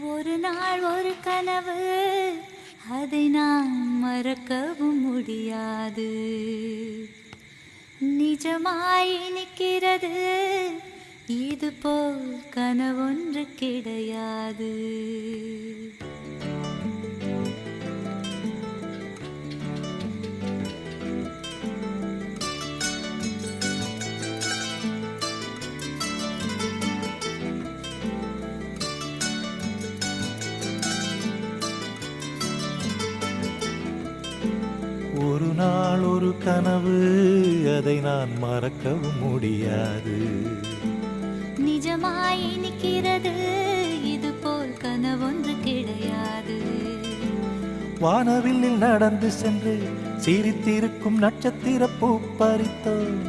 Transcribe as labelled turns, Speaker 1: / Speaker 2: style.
Speaker 1: ஒரு நாள் ஒரு கனவு, அதை நான் மறக்கவும் முடியாது. நிஜமாய் நிற்கிறது, இது போல் கனவொன்று கிடையாது.
Speaker 2: ஒரு நாள் ஒரு கனவு, அதை நான் மறக்கவும் முடியாது.
Speaker 1: நிஜமாய் நிற்கிறது, இது போல் கனவொன்று கிடையாது.
Speaker 2: வானவில்லில் நடந்து சென்று சிரித்திருக்கும் நட்சத்திர பூ பறித்தோம்.